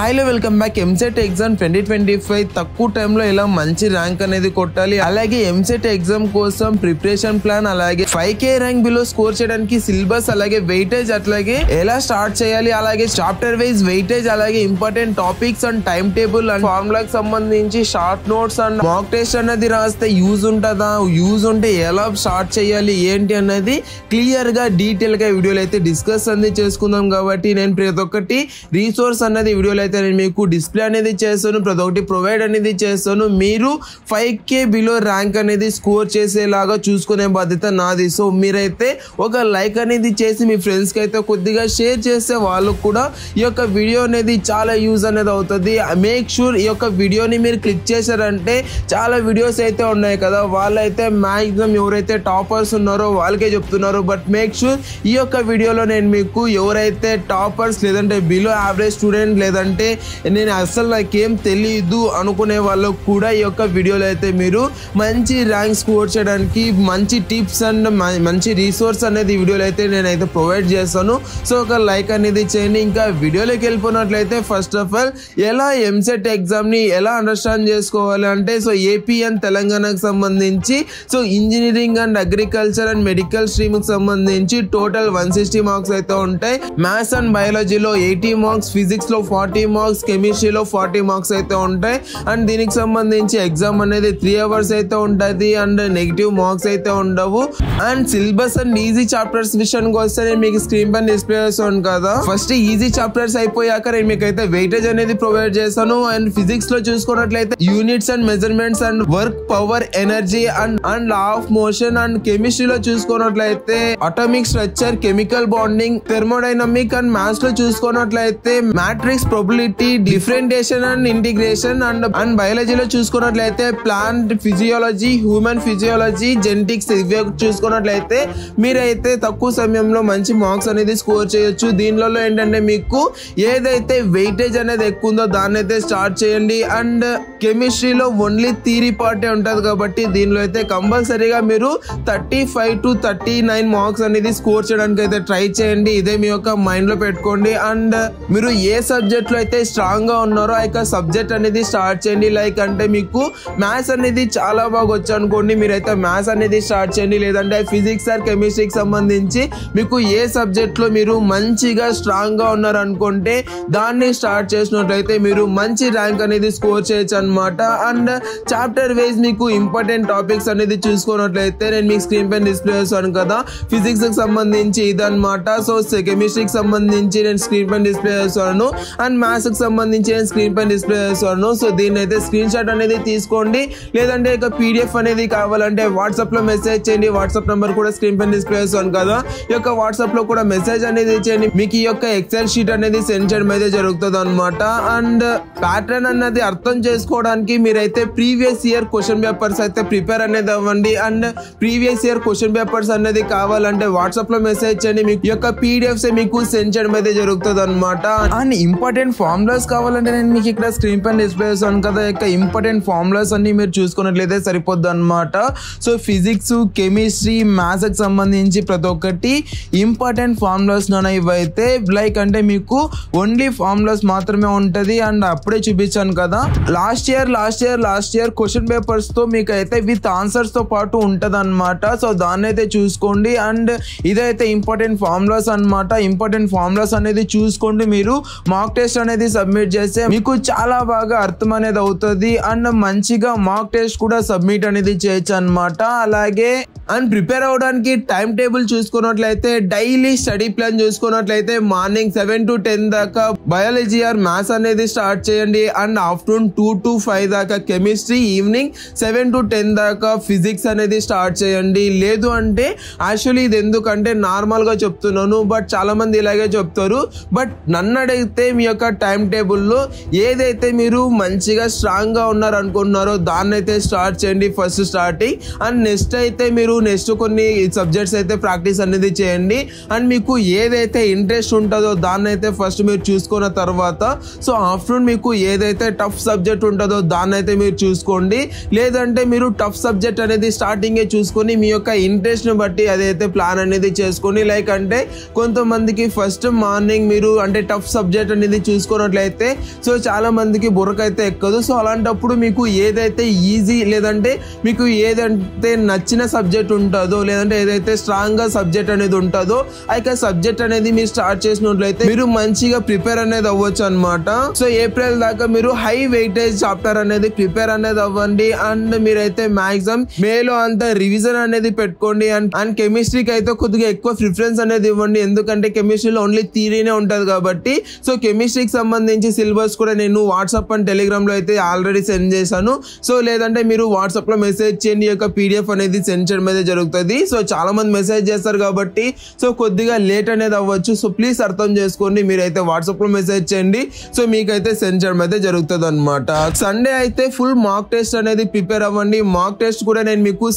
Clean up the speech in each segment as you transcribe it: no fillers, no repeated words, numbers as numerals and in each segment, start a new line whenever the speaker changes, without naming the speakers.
Hello welcome back. EAMCET exam 2025 తక్కువ టైంలో ఇలా మంచి ర్యాంక్ అనేది కొట్టాలి, అలాగే ఎంసెట్ ఎగ్జామ్ కోసం ప్రిపరేషన్ ప్లాన్, అలాగే 5K ర్యాంక్ బిలో స్కోర్ చేయడానికి సిలబస్, అలాగే వెయిటేజ్, అట్లాగే ఎలా స్టార్ట్ చేయాలి, అలాగే చాప్టర్ వైజ్ వెయిటేజ్, అలాగే important topics and time table and ఫార్ములాకి సంబంధించి short notes and mock test అనేది రాస్తే యూజ్ ఉంటుందా, యూజ్ ఉంటే ఎలా స్టార్ట్ చేయాలి ఏంటి అనేది క్లియర్ గా డీటెయిల్ గా వీడియోలో అయితే డిస్కస్ అనేది చేసుకుందాం. కాబట్టి నేను ప్రతి ఒక్కటి రీసోర్స్ అనేది వీడియోలో అయితే నేను మీకు డిస్ప్లే అనేది చేస్తాను, ప్రతి ఒక్కటి ప్రొవైడ్ అనేది చేస్తాను. మీరు 5K బిలో ర్యాంక్ అనేది స్కోర్ చేసేలాగా చూసుకునే బాధ్యత నాది. సో మీరైతే ఒక లైక్ అనేది చేసి మీ ఫ్రెండ్స్కి అయితే కొద్దిగా షేర్ చేస్తే వాళ్ళకు కూడా ఈ యొక్క వీడియో అనేది చాలా యూజ్ అనేది అవుతుంది. మేక్ షూర్ ఈ యొక్క వీడియోని మీరు క్లిక్ చేశారంటే చాలా వీడియోస్ అయితే ఉన్నాయి కదా, వాళ్ళైతే మ్యాక్సిమం ఎవరైతే టాపర్స్ ఉన్నారో వాళ్ళకే చెప్తున్నారు. బట్ మేక్ షూర్ ఈ యొక్క వీడియోలో నేను మీకు ఎవరైతే టాపర్స్ లేదంటే బిలో యావరేజ్ స్టూడెంట్ లేదంటే నేను అసలు నాకేం తెలియదు అనుకునే వాళ్ళకు కూడా ఈ యొక్క వీడియోలో అయితే మీరు మంచి ర్యాంక్ స్కోర్ చేయడానికి మంచి టిప్స్ అండ్ మంచి రీసోర్స్ అనేది వీడియోలో అయితే నేనైతే ప్రొవైడ్ చేస్తాను. సో ఒక లైక్ అనేది చేయండి. ఇంకా వీడియోలోకి వెళ్ళిపోయినట్లయితే ఫస్ట్ ఆఫ్ ఆల్ ఎలా ఎంసెట్ ఎగ్జామ్ని ఎలా అండర్స్టాండ్ చేసుకోవాలి అంటే, సో ఏపీ అండ్ తెలంగాణకు సంబంధించి so engineering and agriculture and medical స్ట్రీమ్కి సంబంధించి టోటల్ 160 మార్క్స్ అయితే ఉంటాయి. మ్యాథ్స్ అండ్ బయాలజీలో 80 మార్క్స్, ఫిజిక్స్లో 40 మార్క్స్, కెమిస్ట్రీలో 40 మార్క్స్ అయితే ఉంటాయి. అండ్ దీనికి సంబంధించి ఎగ్జామ్ అనేది 3 hours అయితే ఉంటుంది అండ్ నెగిటివ్ మార్క్స్ అయితే ఉండవు. And syllabus and easy chapters విషయానికి వస్తే నేను మీకు స్క్రీన్ పైన డిస్ప్లే చేస్తాను కదా. ఫస్ట్ ఈజీ చాప్టర్స్ అయిపోయాక నేను మీకు అయితే వెయిటేజ్ అనేది ప్రొవైడ్ చేస్తాను. అండ్ ఫిజిక్స్ లో చూసుకున్నట్లయితే units and measurements and work, power, energy and law of motion. And కెమిస్ట్రీలో చూసుకున్నట్లయితే atomic structure, chemical bonding, thermodynamic. And maths లో చూసుకున్నట్లయితే matrix, probability, differentiation and integration. And బయాలజీలో చూసుకున్నట్లయితే plant physiology, human physiology, genetics. ఇవే చూసుకున్నట్లయితే మీరైతే తక్కువ సమయంలో మంచి మార్క్స్ అనేది స్కోర్ చేయొచ్చు. దీనిలో ఏంటంటే మీకు ఏదైతే వెయిటేజ్ అనేది ఎక్కువ ఉందో దాన్ని అయితే స్టార్ట్ చేయండి. అండ్ కెమిస్ట్రీలో ఓన్లీ థియరీ పార్టే ఉంటుంది కాబట్టి దీనిలో అయితే కంపల్సరీగా మీరు 35 to 39 మార్క్స్ అనేది స్కోర్ చేయడానికి అయితే ట్రై చేయండి. ఇదే మీ యొక్క మైండ్ లో పెట్టుకోండి. అండ్ మీరు ఏ సబ్జెక్ట్ లో అయితే స్ట్రాంగ్ గా ఉన్నారో ఆ యొక్క సబ్జెక్ట్ అనేది స్టార్ట్ చేయండి. లైక్ అంటే మీకు మ్యాథ్స్ అనేది చాలా బాగా వచ్చు అనుకోండి, మీరైతే మ్యాథ్స్ అనేది స్టార్ట్ చేయండి. లేదంటే ఫిజిక్స్ ఆర్ కెమిస్ట్రీకి సంబంధించి మీకు ఏ సబ్జెక్ట్ లో మీరు మంచిగా స్ట్రాంగ్ గా ఉన్నారు అనుకుంటే దాన్ని స్టార్ట్ చేసినట్లయితే మీరు మంచి ర్యాంక్ అనేది స్కోర్ చేయొచ్చు అనమాట. అండ్ చాప్టర్ వైజ్ మీకు ఇంపార్టెంట్ టాపిక్స్ అనేది చూసుకున్నట్లయితే నేను మీకు స్క్రీన్ పైన డిస్ప్లే చేస్తాను కదా. ఫిజిక్స్ కి సంబంధించి ఇదన్నమాట. సో కెమిస్ట్రీకి సంబంధించి నేను స్క్రీన్ పైన డిస్ప్లే చేస్తాను. అండ్ మ్యాథ్స్ కి సంబంధించి నేను స్క్రీన్ పైన డిస్ప్లే చేస్తాను. సో దీన్ని అయితే స్క్రీన్ షాట్ అనేది తీసుకోండి. లేదంటే ఇక PDF అనేది కావాలంటే వాట్సాప్ లో మెసేజ్ చేయండి. వాట్సాప్ నెంబర్ కూడా స్క్రీన్ పైన డిస్ప్లే చేస్తాను కదా. ఈ యొక్క వాట్సాప్ లో కూడా మెసేజ్ అనేది చేయండి. మీకు ఈ యొక్క ఎక్సెల్ షీట్ అనేది సెండ్ చేయడం అయితే జరుగుతుంది అనమాట. అండ్ ప్యాటర్న్ అన్నది అర్థం చేసుకోవడానికి మీరైతే ప్రీవియస్ ఇయర్ క్వశ్చన్ పేపర్స్ అయితే ప్రిపేర్ అనేది అవ్వండి. And previous year question papers అనేది కావాలంటే వాట్సాప్ లో మెసేజ్ చేయండి. మీకు ఈ యొక్క PDFs మీకు సెండ్ చేయడం అయితే జరుగుతుంది అనమాట. అండ్ ఇంపార్టెంట్ ఫార్ములాస్ కావాలంటే నేను మీకు ఇక్కడ స్క్రీన్ పైన డిస్ప్లే చేస్తాను కదా. యొక్క ఇంపార్టెంట్ ఫార్ములాస్ అన్ని మీరు చూసుకున్నట్లయితే సరిపోద్ది అనమాట. సో ఫిజిక్స్, కెమిస్ట్రీ, మ్యాథ్స్ కి సంబంధించి ప్రతి ఒక్కటి ఇంపార్టెంట్ ఫార్ములాస్ ఇవైతే లైక్ అంటే మీకు ఓన్లీ ఫార్ములాస్ మాత్రమే ఉంటది. అండ్ అప్పుడే చూపించాను కదా లాస్ట్ ఇయర్ క్వశ్చన్ పేపర్స్ తో మీకు అయితే విత్ ఆన్సర్స్ తో పాటు ఉంటది అనమాట. సో దాన్ని అయితే చూసుకోండి. అండ్ ఇదైతే ఇంపార్టెంట్ ఫార్ములాస్ అనమాట. ఇంపార్టెంట్ ఫార్ములాస్ అనేది చూసుకోండి. మీరు మాక్ టెస్ట్ అనేది సబ్మిట్ చేస్తే మీకు చాలా బాగా అర్థం అనేది అవుతుంది. అండ్ మంచిగా మాక్ టెస్ట్ కూడా సబ్మిట్ అనేది చేయొచ్చు అనమాట. అలాగే అండ్ ప్రిపేర్ అవడానికి టైం టేబుల్ చూసుకున్నట్లయితే డైలీ స్టడీ ప్లాన్ చూసుకున్నట్లయితే మార్నింగ్ 7 to 10 దాకా బయాలజీ ఆర్ మ్యాథ్స్ అనేది స్టార్ట్ చేయండి. అండ్ ఆఫ్టర్నూన్ 2 to 5 దాకా కెమిస్ట్రీ, ఈవినింగ్ 7 to 10 దాకా ఫిజిక్స్ అనేది స్టార్ట్ చేయండి. లేదు అంటే యాక్చువల్లీ ఇది ఎందుకంటే నార్మల్ గా చెప్తున్నాను, బట్ చాలా మంది ఇలాగే చెప్తారు. బట్ నన్ను అడిగితే మీ యొక్క టైం టేబుల్లో ఏదైతే మీరు మంచిగా స్ట్రాంగ్ గా ఉన్నారు అనుకుంటున్నారో దాన్ని అయితే స్టార్ట్ చేయండి ఫస్ట్ స్టార్టింగ్. అండ్ నెక్స్ట్ అయితే మీరు నెక్స్ట్ కొన్ని సబ్జెక్ట్స్ అయితే ప్రాక్టీస్ అనేది చేయండి. అండ్ మీకు ఏదైతే ఇంట్రెస్ట్ ఉంటుందో దాన్ని అయితే ఫస్ట్ మీరు చూసుకున్న తర్వాత సో ఆఫ్టర్నూన్ మీకు ఏదైతే టఫ్ సబ్జెక్ట్ ఉంటుందో దాన్ని అయితే మీరు చూసుకోండి. లేదంటే మీరు టఫ్ సబ్జెక్ట్ అనేది స్టార్టింగే చూసుకొని మీ యొక్క ఇంట్రెస్ట్ ని బట్టి అదైతే ప్లాన్ అనేది చేసుకోండి. లైక్ అంటే కొంతమందికి ఫస్ట్ మార్నింగ్ మీరు అంటే టఫ్ సబ్జెక్ట్ అనేది చూసుకొని చూసుకున్నట్లయితే సో చాలా మందికి బుర్రకైతే ఎక్కదు. సో అలాంటప్పుడు మీకు ఏదైతే ఈజీ లేదంటే మీకు ఏదైతే నచ్చిన సబ్జెక్ట్ ఉంటుందో లేదంటే ఏదైతే స్ట్రాంగ్ గా సబ్జెక్ట్ అనేది ఉంటుందో ఆ యొక్క సబ్జెక్ట్ అనేది మీరు స్టార్ట్ చేసినట్లయితే మీరు మంచిగా ప్రిపేర్ అనేది అవ్వచ్చు అనమాట. సో ఏప్రిల్ దాకా మీరు హై వెయిటేజ్ చాప్టర్ అనేది ప్రిపేర్ అనేది అవ్వండి. అండ్ మీరైతే మాక్సిమం మేలో అంతా రివిజన్ అనేది పెట్టుకోండి. అండ్ కెమిస్ట్రీకి అయితే కొద్దిగా ఎక్కువ ప్రిఫరెన్స్ అనేది ఇవ్వండి. ఎందుకంటే కెమిస్ట్రీలో ఓన్లీ థియరీనే ఉంటది కాబట్టి. సో కెమిస్ట్రీకి సంబంధించి సిలబస్ కూడా నేను వాట్సాప్ అండ్ టెలిగ్రామ్ లో అయితే ఆల్రెడీ సెండ్ చేశాను. సో లేదంటే మీరు వాట్సాప్ లో మెసేజ్ చేయండి, యొక్క పీడిఎఫ్ అనేది సెండ్ చేయడం అయితే జరుగుతుంది. సో చాలా మంది మెసేజ్ చేస్తారు కాబట్టి సో కొద్దిగా లేట్ అనేది అవ్వచ్చు. సో ప్లీజ్ అర్థం చేసుకోండి, మీరైతే వాట్సాప్ లో మెసేజ్ చేయండి. సో మీకైతే సెండ్ చేయడం అయితే జరుగుతుంది అనమాట. సండే అయితే ఫుల్ మాక్ టెస్ట్ అనేది ప్రిపేర్ అవ్వండి. మాక్ టెస్ట్ కూడా నేను మీకు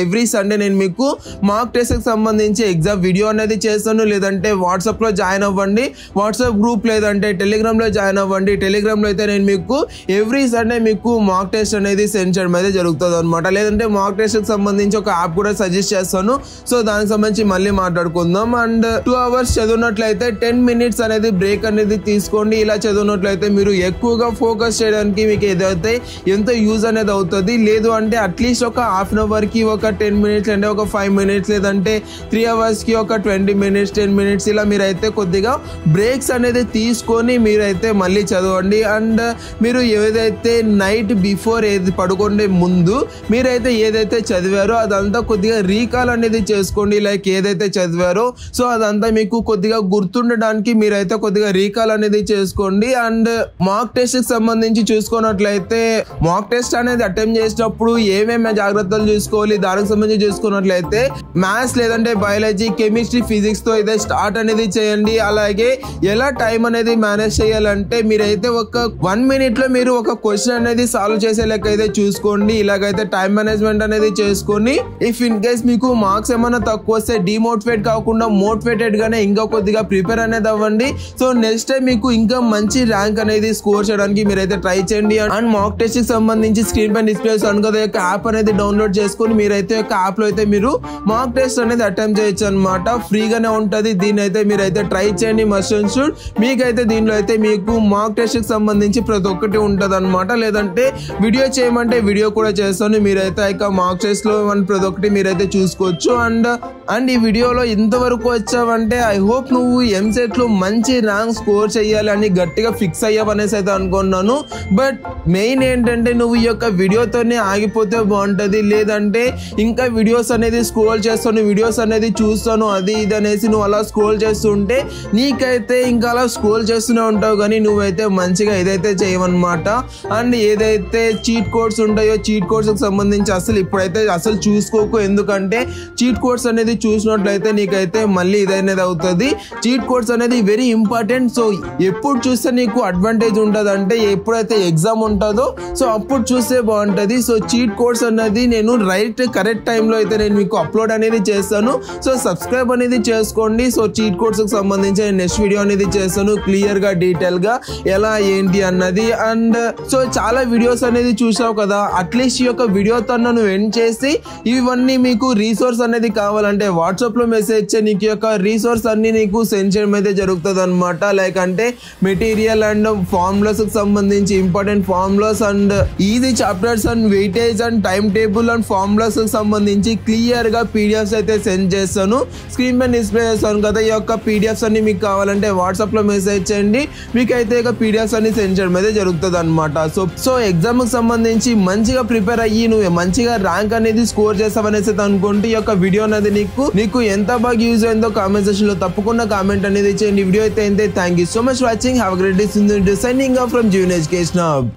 ఎవ్రీ సండే నేను మీకు మాక్ టెస్ట్ కి సంబంధించి ఎగ్జామ్ వీడియో అనేది చేస్తాను. లేదంటే వాట్సాప్ లో జాయిన్ అవ్వండి, వాట్సాప్ గ్రూప్ లేదంటే టెలిగ్రామ్ లో జాయిన్ అవ్వండి. టెలిగ్రామ్ లో అయితే నేను మీకు ఎవ్రీ సండే మీకు మాక్ టెస్ట్ అనేది సెండ్ చేయడం అయితే జరుగుతుంది అనమాట. లేదంటే మాక్ టెస్ట్ కి సంబంధించి ఒక యాప్ కూడా సజెస్ట్ చేస్తాను. సో దానికి సంబంధించి మళ్ళీ మాట్లాడుకుందాం. అండ్ 2 hours చదివినట్లయితే 10 minutes అనేది బ్రేక్ అనేది తీసుకోండి. ఇలా చదివినట్లయితే మీరు ఎక్కువగా ఫోకస్ చేయడానికి మీకు ఏదైతే ఎంతో యూజ్ అనేది అవుతుంది. లేదు అంటే అట్లీస్ట్ ఒక హాఫ్ అన్ అవర్ కి ఒక 10 minutes అంటే ఒక 5 minutes లేదంటే 3 hours కి ఒక 20 minutes 10 minutes ఇలా మీరైతే కొద్దిగా బ్రేక్స్ అనేది తీసుకొని మీరైతే మళ్ళీ చదవండి. అండ్ మీరు ఏదైతే నైట్ బిఫోర్ ఏది పడుకునే ముందు మీరైతే ఏదైతే చదివారో అదంతా కొద్దిగా రీకాల్ అనేది చేసుకోండి. లైక్ ఏదైతే చదివారో సో అదంతా మీకు కొద్దిగా గుర్తుండడానికి మీరైతే కొద్దిగా రీకాల్ అనేది చేసుకోండి. అండ్ మాక్ టెస్ట్ కి సంబంధించి చూసుకున్నట్లయితే మాక్ టెస్ట్ అనేది అటెంప్ట్ చేసినప్పుడు ఏమేమి జాగ్రత్తలు చూసుకోవాలి దానికి సంబంధించి చూసుకున్నట్లయితే మ్యాథ్స్ లేదంటే బయాలజీ కెమిస్ట్రీ ఫిజిక్స్ తో అయితే స్టార్ట్ అనేది చేయండి. అలాగే ఎలా టైం అనేది మేనేజ్ చేయాలంటే మీరైతే ఒక 1 minute లో మీరు ఒక క్వశ్చన్ అనేది సాల్వ్ చేసే లెక్క అయితే చూసుకోండి. ఇలాగైతే టైం మేనేజ్మెంట్ అనేది చేసుకొని ఇఫ్ ఇన్ కేస్ మీకు మార్క్స్ ఏమైనా తక్కువ వస్తే డిమోటివేట్ కాకుండా మోటివేటెడ్ గానే ఇంకా కొద్దిగా ప్రిపేర్ అనేది అవ్వండి. సో నెక్స్ట్ టైం మీకు ఇంకా మంచి ర్యాంక్ అనేది స్కోర్ చేయడానికి మీరైతే ట్రై చేయండి. అండ్ మాక్ టెస్ట్ కి సంబంధించి స్క్రీన్ పైన డిస్ప్లే అవుతుంది కదా యొక్క యాప్ అనేది డౌన్లోడ్ చేసుకొని మీరైతే యొక్క యాప్ లో అయితే మీరు మాక్ టెస్ట్ అనేది అటెంప్ట్ చేయొచ్చు అనమాట. ఫ్రీగానే ఉంటది. దీన్ని అయితే మీరైతే ట్రై చేయండి మస్ట్ అండ్ షుడ్. మీకైతే దీనిలో అయితే మీకు మాక్ టెస్ట్ కి సంబంధించి ప్రతి ఒక్కటి ఉంటది అనమాట. లేదంటే వీడియో చేయమంటే వీడియో కూడా చేస్తాను. మీరైతే ఇక మాక్ టెస్ట్ లో ప్రతి ఒక్కటి మీరైతే చూసుకోవచ్చు. అండ్ ఈ వీడియోలో ఇంతవరకు వచ్చావంటే ఐ హోప్ నువ్వు ఎంసెట్ లో మంచి ర్యాంక్ స్కోర్ చేయాలని గట్టిగా ఫిక్స్ అయ్యావనేసి అయితే అనుకున్నాను. బట్ మెయిన్ ఏంటంటే నువ్వు ఈ యొక్క వీడియోతోనే ఆగిపోతే బాగుంటది. లేదంటే ఇంకా వీడియోస్ అనేది స్క్రోల్ చేస్తాను, వీడియోస్ అనేది చూస్తాను అది ఇది అనేసి నువ్వు అలా స్క్రోల్ చేస్తుంటే నీకైతే ఇంకా అలా స్క్రోల్ చేస్తూనే ఉంటావు కానీ నువ్వైతే మంచిగా ఏదైతే చేయవన్నమాట. అండ్ ఏదైతే చీట్ కోడ్స్ ఉంటాయో చీట్ కోడ్స్ కి సంబంధించి అసలు ఇప్పుడైతే అసలు చూసుకోకు. ఎందుకంటే చీట్ కోడ్స్ అనేది చూసినట్లయితే నీకైతే మళ్ళీ ఇదనేది అవుతుంది. చీట్ కోడ్స్ అనేది వెరీ ఇంపార్టెంట్. సో ఎప్పుడు చూస్తే నీకు అడ్వాంటేజ్ ఉంటుంది అంటే ఎప్పుడైతే ఎగ్జామ్ ఉంటుందో సో అప్పుడు చూస్తే బాగుంటుంది. సో చీట్ కోడ్స్ అనేది నేను కరెక్ట్ టైంలో అయితే నేను మీకు అప్లోడ్ అనేది చేస్తాను. సో సబ్స్క్రైబ్ అనేది చేసుకోండి. సో చీట్ కోడ్స్ కి సంబంధించి నెక్స్ట్ వీడియో అనేది చేస్తాను క్లియర్ గా డీటెయిల్ గా ఎలా ఏంటి అన్నది. అండ్ సో చాలా వీడియోస్ అనేది చూసావు కదా, అట్లీస్ట్ ఈ యొక్క వీడియోతో నువ్వు ఎండ్ చేసి ఇవన్నీ మీకు రీసోర్స్ అనేది కావాలంటే వాట్సాప్ లో మెసేజ్ చేయి. నీకు యొక్క రీసోర్స్ అన్ని నీకు సెండ్ చేయడం అయితే జరుగుతుంది అనమాట. లైక్ అంటే మెటీరియల్ అండ్ ఫార్ములాస్ కి సంబంధించి important formulas and easy chapters and weightage and time table and formulas కి సంబంధించి క్లియర్ గా పీడిఎఫ్స్ అయితే సెండ్ చేస్తాను. స్క్రీన్ పైన డిస్ప్లే చేస్తాను కదా, ఈ యొక్క పీడిఎఫ్స్ అన్ని మీకు కావాలంటే వాట్సాప్ లో మెసేజ్ చేయండి. మీకైతే ఇక పీడిఎఫ్స్ అన్ని సెండ్ చేయడం అయితే జరుగుతుంది అనమాట. సో ఎగ్జామ్ కి సంబంధించి మంచిగా ప్రిపేర్ అయ్యి నువ్వు మంచిగా ర్యాంక్ అనేది స్కోర్ చేస్తావనేసి అనుకుంటే ఈ యొక్క వీడియో అనేది నీకు ఎంత బాగా యూజ్ అయిందో కామెంట్ సెక్షన్ లో తప్పకుండా కామెంట్ అనేది చేయండి. వీడియో అయితే thank you so much watching. Have a great day. Signing off from Jeevan education hub.